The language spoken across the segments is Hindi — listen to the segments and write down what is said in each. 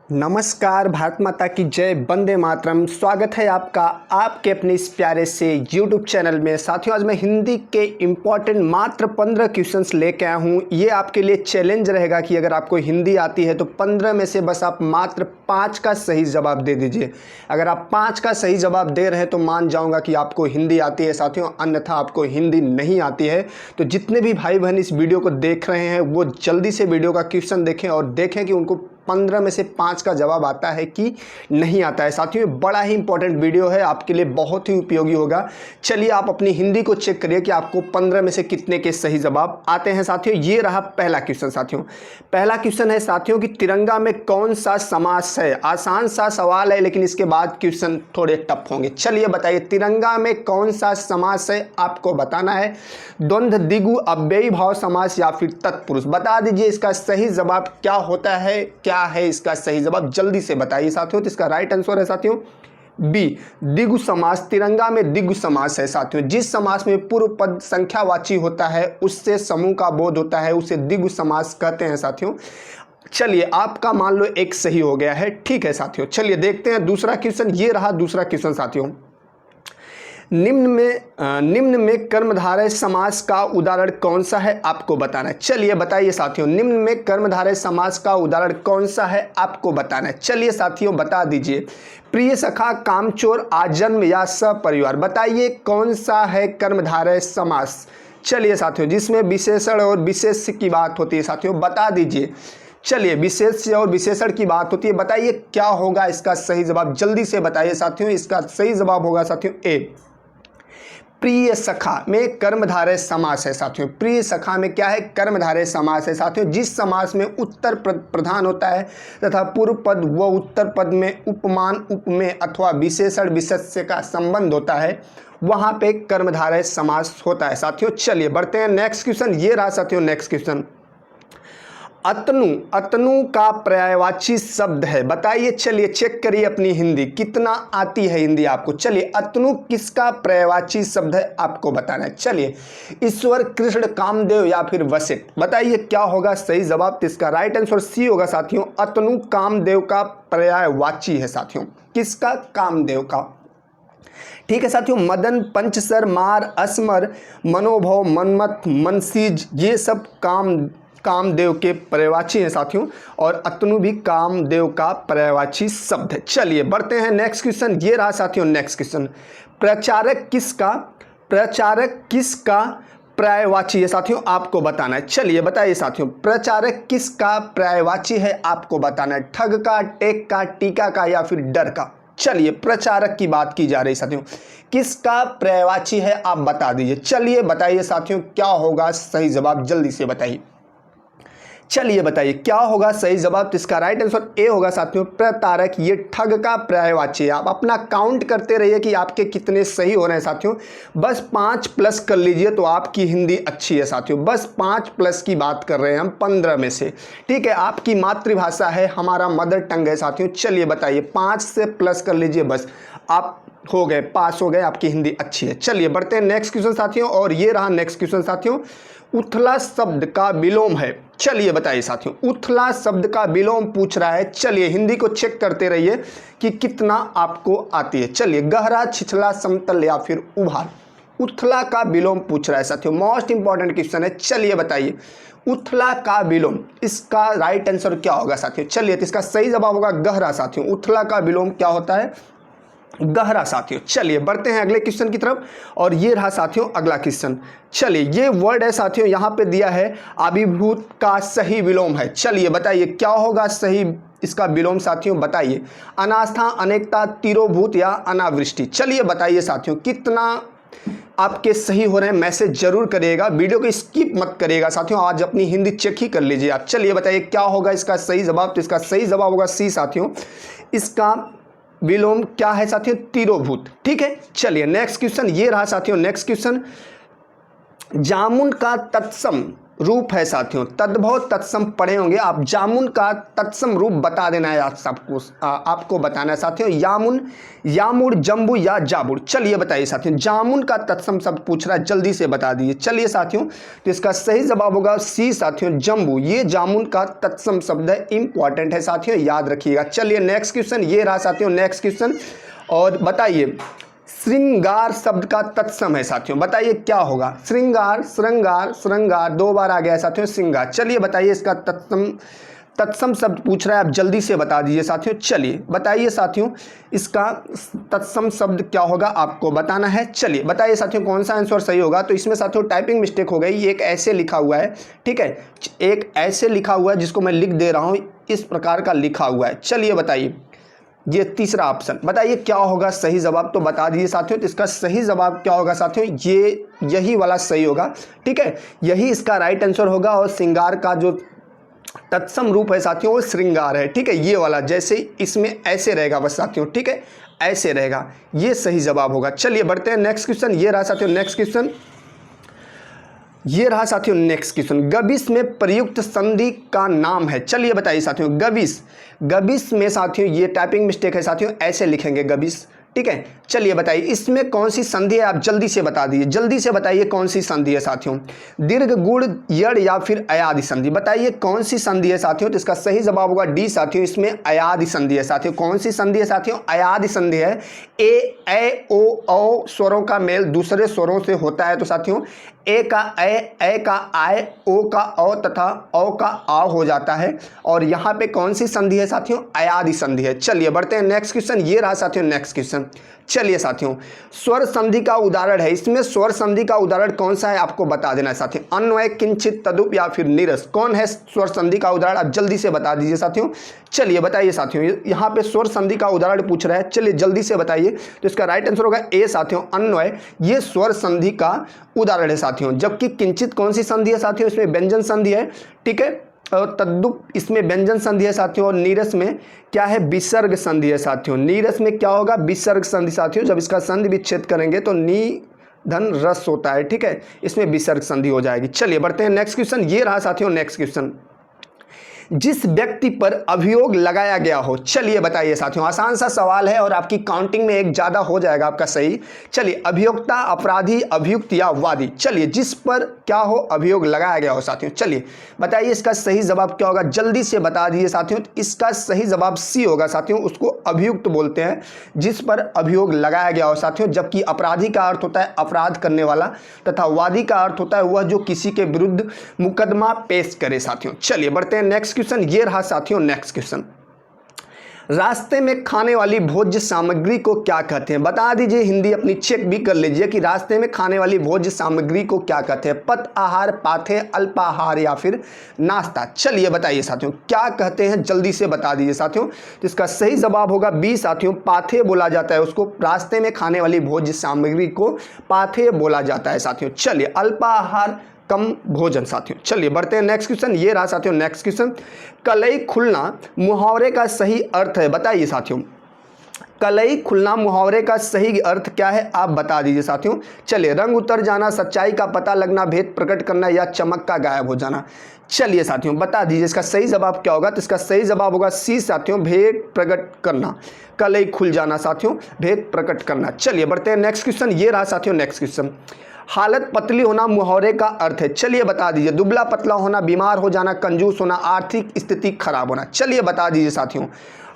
नमस्कार, भारत माता की जय, वंदे मातरम। स्वागत है आपका आपके अपने इस प्यारे से YouTube चैनल में। साथियों, आज मैं हिंदी के इम्पॉर्टेंट मात्र 15 क्वेश्चंस लेके आया हूँ। ये आपके लिए चैलेंज रहेगा कि अगर आपको हिंदी आती है तो 15 में से बस आप मात्र 5 का सही जवाब दे दीजिए। अगर आप 5 का सही जवाब दे रहे हैं तो मान जाऊँगा कि आपको हिंदी आती है साथियों, अन्यथा आपको हिंदी नहीं आती है। तो जितने भी भाई बहन इस वीडियो को देख रहे हैं वो जल्दी से वीडियो का क्वेश्चन देखें और देखें कि उनको 15 में से 5 का जवाब आता है कि नहीं आता है। साथियों, बड़ा ही इंपॉर्टेंट वीडियो है, आपके लिए बहुत ही उपयोगी होगा। चलिए आप अपनी हिंदी को चेक करिए कि आपको 15 में से कितने के सही जवाब आते हैं। साथियों, ये रहा पहला क्वेश्चन। साथियों, पहला क्वेश्चन है साथियों कि तिरंगा में कौन सा समास है। आसान सा सवाल है लेकिन इसके बाद क्वेश्चन थोड़े टफ होंगे। चलिए बताइए, तिरंगा में कौन सा समास है, आपको बताना है। द्वंद्व, द्विगु, अव्ययी भाव समास या फिर तत्पुरुष। बता दीजिए इसका सही जवाब क्या होता है, क्या है इसका सही जवाब, जल्दी से बताइए साथियों। तो इसका राइट आंसर है साथियों बी, द्विगु समास। तिरंगा में द्विगु समास है साथियों। जिस समास में पूर्व पद संख्यावाची होता है उससे समूह का बोध होता है, उसे द्विगु समास कहते हैं साथियों। चलिए आपका मान लो एक सही हो गया है, ठीक है साथियों। चलिए देखते हैं दूसरा क्वेश्चन। ये रहा दूसरा क्वेश्चन साथियों। निम्न में कर्मधारय समास का उदाहरण कौन सा है, आपको बताना है। चलिए बताइए साथियों, निम्न में कर्मधारय समास का उदाहरण कौन सा है, आपको बताना है। चलिए साथियों बता दीजिए। प्रिय सखा, कामचोर, आजन्म या सपरिवार। बताइए कौन सा है कर्मधारय समास। चलिए साथियों, जिसमें विशेषण और विशेष्य की बात होती है साथियों, बता दीजिए। चलिए, विशेष्य और विशेषण की बात होती है, बताइए क्या होगा इसका सही जवाब, जल्दी से बताइए साथियों। इसका सही जवाब होगा साथियों ए, प्रिय सखा में कर्मधारय समास है साथियों। प्रिय सखा में क्या है, कर्मधारय समास है साथियों। जिस समास में उत्तर प्रधान होता है तथा पूर्व पद व उत्तर पद में उपमान, उपमेय अथवा विशेषण विशेष्य का संबंध होता है, वहां पे कर्मधारय समास होता है साथियों। चलिए बढ़ते हैं नेक्स्ट क्वेश्चन। ये रहा साथियों नेक्स्ट क्वेश्चन। अतनु, अतनु का पर्यायवाची शब्द है, बताइए। चलिए चेक करिए अपनी हिंदी कितना आती है हिंदी आपको। चलिए, अतनु किसका पर्यायवाची शब्द है, आपको बताना है। चलिए, ईश्वर, कृष्ण, कामदेव या फिर वशिष्ठ। बताइए क्या होगा सही जवाब। इसका राइट आंसर सी होगा साथियों। अतनु कामदेव का पर्यायवाची है साथियों। किसका, कामदेव का। ठीक है साथियों। मदन, पंचसर, मार, असमर, मनोभव, मनमत, मनसीज, ये सब कामदेव के पर्यायवाची हैं साथियों, और अतनु भी कामदेव का पर्यायवाची शब्द है। चलिए बढ़ते हैं नेक्स्ट क्वेश्चन। ये रहा साथियों नेक्स्ट क्वेश्चन। प्रचारक किसका पर्यायवाची है साथियों, आपको बताना है। चलिए बताइए साथियों, प्रचारक किसका पर्यायवाची है, आपको बताना है। ठग का, टेक का, टीका का या फिर डर का। चलिए, प्रचारक की बात की जा रही साथियों, किसका पर्यायवाची है, आप बता दीजिए। चलिए बताइए साथियों क्या होगा सही जवाब, जल्दी से बताइए। चलिए बताइए क्या होगा सही जवाब। तो इसका राइट आंसर ए होगा साथियों, प्रतारक। ये ठग का पर्यायवाची है। आप अपना काउंट करते रहिए कि आपके कितने सही हो रहे हैं साथियों। बस 5 प्लस कर लीजिए तो आपकी हिंदी अच्छी है साथियों। बस 5 प्लस की बात कर रहे हैं हम 15 में से, ठीक है। आपकी मातृभाषा है, हमारा मदर टंग है साथियों। चलिए बताइए, 5 से प्लस कर लीजिए, बस आप हो गए, पास हो गए, आपकी हिंदी अच्छी है। चलिए बढ़ते हैं नेक्स्ट क्वेश्चन साथियों। और ये रहा नेक्स्ट क्वेश्चन साथियों। उथला शब्द का विलोम है। चलिए बताइए साथियों, उथला शब्द का विलोम पूछ रहा है। चलिए हिंदी को चेक करते रहिए कि कितना आपको आती है। चलिए, गहरा, छिछला, समतल या फिर उभार। उथला का विलोम पूछ रहा है साथियों, मोस्ट इंपॉर्टेंट क्वेश्चन है। चलिए बताइए, उथला का विलोम, इसका राइट आंसर क्या होगा साथियों। चलिए, तो इसका सही जवाब होगा गहरा साथियों। उथला का विलोम क्या होता है, गहरा साथियों। चलिए बढ़ते हैं अगले क्वेश्चन की तरफ। और ये रहा साथियों अगला क्वेश्चन। चलिए, ये वर्ड है साथियों, यहाँ पे दिया है अभिभूत का सही विलोम है। चलिए बताइए क्या होगा सही इसका विलोम साथियों, बताइए। अनास्था, अनेकता, तिरोभूत या अनावृष्टि। चलिए बताइए साथियों कितना आपके सही हो रहे हैं, मैसेज जरूर करिएगा, वीडियो को स्किप मत करिएगा साथियों। आज अपनी हिंदी चेक ही कर लीजिए आप। चलिए बताइए क्या होगा इसका सही जवाब। तो इसका सही जवाब होगा सी साथियों। इसका विलोम क्या है साथियों, तिरोभूत, ठीक है। चलिए नेक्स्ट क्वेश्चन। ये रहा साथियों नेक्स्ट क्वेश्चन। जामुन का तत्सम रूप है साथियों। तद्भव तत्सम पढ़े होंगे आप। जामुन का तत्सम रूप बता देना है आप सबको, आपको बताना है साथियों। यामुन, यामुर, जम्बू या जाबुर। चलिए बताइए साथियों, जामुन का तत्सम शब्द पूछ रहा है, जल्दी से बता दीजिए। चलिए साथियों, तो इसका सही जवाब होगा सी साथियों, जम्बू। ये जामुन का तत्सम शब्द है, इंपॉर्टेंट है साथियों, याद रखिएगा। चलिए नेक्स्ट क्वेश्चन, ये रहा साथियों नेक्स्ट क्वेश्चन। और बताइए श्रृंगार शब्द का तत्सम है साथियों, बताइए क्या होगा। श्रृंगार, श्रृंगार, श्रृंगार, दो बार आ गया साथियों श्रृंगार। चलिए बताइए इसका तत्सम शब्द पूछ रहा है, आप जल्दी से बता दीजिए साथियों। चलिए बताइए साथियों, इसका तत्सम शब्द क्या होगा, आपको बताना है। चलिए बताइए साथियों, कौन सा आंसर सही होगा। तो इसमें साथियों टाइपिंग मिस्टेक हो गई, एक ऐसे लिखा हुआ है, ठीक है, एक ऐसे लिखा हुआ है जिसको मैं लिख दे रहा हूँ, इस प्रकार का लिखा हुआ है। चलिए बताइए, ये तीसरा ऑप्शन, बताइए क्या होगा सही जवाब, तो बता दीजिए साथियों। तो इसका सही जवाब क्या होगा साथियों, ये यही वाला सही होगा, ठीक है, यही इसका राइट आंसर होगा। और श्रृंगार का जो तत्सम रूप है साथियों वो श्रृंगार है, ठीक है, ये वाला, जैसे इसमें ऐसे रहेगा बस साथियों, ठीक है, ऐसे रहेगा, ये सही जवाब होगा। चलिए बढ़ते हैं नेक्स्ट क्वेश्चन, ये रहा साथियों नेक्स्ट क्वेश्चन, ये रहा साथियों नेक्स्ट क्वेश्चन। गबिस में प्रयुक्त संधि का नाम है। चलिए बताइए साथियों, गबिस, गबिस में साथियों ये टाइपिंग मिस्टेक है साथियों, ऐसे लिखेंगे गबिस, ठीक है। चलिए बताइए इसमें कौन सी संधि है, आप जल्दी से बता दीजिए, जल्दी से बताइए कौन सी संधि है साथियों। दीर्घ, गुण, यड़ या फिर अयादि संधि, बताइए कौन सी संधि है साथियों। तो इसका सही जवाब होगा डी साथियों, इसमें अयादि संधि है साथियों। कौन सी संधि है साथियों, अयादि संधि है। ए ओ औ स्वरों का मेल दूसरे स्वरों से होता है, तो साथियों ए का ए का आय, ओ का औ तथा औ का आ हो जाता है। और यहाँ पे कौन सी संधि है साथियों, अयादि संधि है। चलिए बढ़ते हैं नेक्स्ट क्वेश्चन, ये रहा साथियों नेक्स्ट क्वेश्चन। चलिए साथियों, स्वर संधि का उदाहरण है, इसमें स्वर संधि का उदाहरण कौन सा है आपको बता देना है साथियों। अन्वय, किंचित, तदुप या फिर नीरस, कौन है स्वर संधि का उदाहरण, आप जल्दी से बता दीजिए साथियों। चलिए बताइए साथियों, यहाँ पे स्वर संधि का उदाहरण पूछ रहा है, चलिए जल्दी से बताइए। तो इसका राइट आंसर होगा ए साथियों, अन्वय, ये स्वर संधि का उदाहरण है साथियों। जबकि किंचित कौन सी संधि है साथियों, इसमें व्यंजन संधि है, ठीक है, और तद्दुप इसमें व्यंजन संधि है साथियों। और नीरस में क्या है, विसर्ग संधि है साथियों। नीरस में क्या होगा, विसर्ग संधि साथियों। जब इसका संधि विच्छेद करेंगे तो नी धन रस होता है, ठीक है, इसमें विसर्ग संधि हो जाएगी। चलिए बढ़ते हैं नेक्स्ट क्वेश्चन, ये रहा साथियों नेक्स्ट क्वेश्चन। जिस व्यक्ति पर अभियोग लगाया गया हो, चलिए बताइए साथियों, आसान सा सवाल है और आपकी काउंटिंग में एक ज़्यादा हो जाएगा आपका सही। चलिए, अभियोक्ता, अपराधी, अभियुक्त या वादी, चलिए जिस पर क्या हो, अभियोग लगाया गया हो साथियों। चलिए बताइए इसका सही जवाब क्या होगा, जल्दी से बता दीजिए साथियों। इसका सही जवाब सी होगा साथियों, उसको अभियुक्त बोलते हैं जिस पर अभियोग लगाया गया हो साथियों। जबकि अपराधी का अर्थ होता है अपराध करने वाला, तथा वादी का अर्थ होता है वह जो किसी के विरुद्ध मुकदमा पेश करे साथियों। चलिए बढ़ते हैं नेक्स्ट क्वेश्चन, ये रहा साथियों नेक्स्ट क्वेश्चन। रास्ते में खाने वाली भोज्य सामग्री को क्या कहते हैं, बता दीजिए, हिंदी अपनी चेक भी कर लीजिए कि रास्ते में खाने वाली भोज्य सामग्री को क्या कहते हैं। पथ आहार, पाथे, अल्पाहार या फिर नाश्ता, चलिए बताइए साथियों क्या कहते हैं, जल्दी से बता दीजिए साथियों। तो इसका सही जवाब होगा बी साथियों, पाथे बोला जाता है उसको, रास्ते में खाने वाली भोज्य सामग्री को पाथे बोला जाता है साथियों। चलिए, अल्पाहार कम भोजन साथियों। चलिए बढ़ते हैं नेक्स्ट क्वेश्चन, ये रहा साथियों नेक्स्ट क्वेश्चन। कलई खुलना मुहावरे का सही अर्थ है, बताइए साथियों। कलई खुलना मुहावरे का सही अर्थ क्या है, आप बता दीजिए साथियों। चलिए, रंग उतर जाना, सच्चाई का पता लगना, भेद प्रकट करना या चमक का गायब हो जाना। चलिए साथियों बता दीजिए इसका सही जवाब क्या होगा। तो इसका सही जवाब होगा सी साथियों, भेद प्रकट करना। कलई खुल जाना साथियों, भेद प्रकट करना। चलिए बढ़ते हैं नेक्स्ट क्वेश्चन, ये रहा साथियों नेक्स्ट क्वेश्चन। हालत पतली होना मुहावरे का अर्थ है, चलिए बता दीजिए। दुबला पतला होना, बीमार हो जाना, कंजूस होना, आर्थिक स्थिति खराब होना, चलिए बता दीजिए साथियों।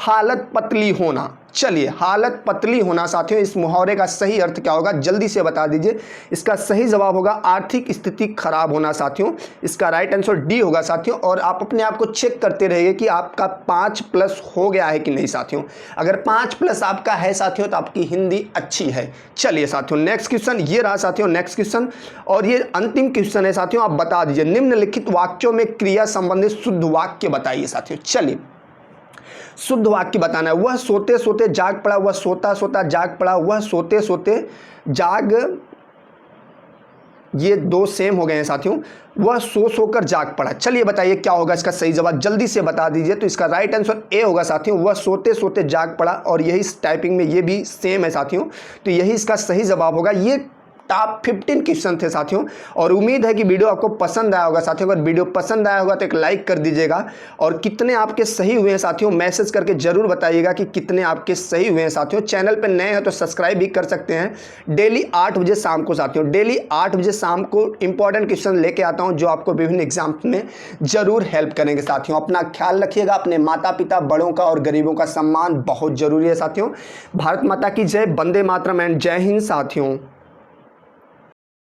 हालत पतली होना, चलिए हालत पतली होना साथियों, इस मुहावरे का सही अर्थ क्या होगा, जल्दी से बता दीजिए। इसका सही जवाब होगा आर्थिक स्थिति खराब होना साथियों, इसका राइट आंसर डी होगा साथियों। और आप अपने आप को चेक करते रहिए कि आपका 5+ हो गया है कि नहीं साथियों। अगर 5+ आपका है साथियों तो आपकी हिंदी अच्छी है। चलिए साथियों नेक्स्ट क्वेश्चन, ये रहा साथियों नेक्स्ट क्वेश्चन, और ये अंतिम क्वेश्चन है साथियों। आप बता दीजिए, निम्नलिखित वाक्यों में क्रिया संबंधित शुद्ध वाक्य बताइए साथियों। चलिए, शुद्ध वाक्य बताना है। वह सोते सोते जाग पड़ा, वह सोता सोता जाग पड़ा, वह सोते सोते जाग, ये दो सेम हो गए हैं साथियों। वह सो सोकर जाग पड़ा, चलिए बताइए क्या होगा इसका सही जवाब, जल्दी से बता दीजिए। तो इसका राइट आंसर ए होगा साथियों, वह सोते सोते जाग पड़ा। और यही टाइपिंग में ये भी सेम है साथियों, तो यही इसका सही जवाब होगा। ये टॉप 15 क्वेश्चन थे साथियों। और उम्मीद है कि वीडियो आपको पसंद आया होगा साथियों। अगर वीडियो पसंद आया होगा तो एक लाइक कर दीजिएगा, और कितने आपके सही हुए हैं साथियों मैसेज करके जरूर बताइएगा कि कितने आपके सही हुए हैं साथियों। चैनल पर नए हैं तो सब्सक्राइब भी कर सकते हैं। डेली 8 बजे शाम को साथियों, डेली 8 बजे शाम को इंपॉर्टेंट क्वेश्चन लेके आता हूं जो आपको विभिन्न एग्जाम में जरूर हेल्प करेंगे साथियों। अपना ख्याल रखिएगा, अपने माता पिता बड़ों का और गरीबों का सम्मान बहुत जरूरी है साथियों। भारत माता की जय, वंदे मातरम एंड जय हिंद साथियों।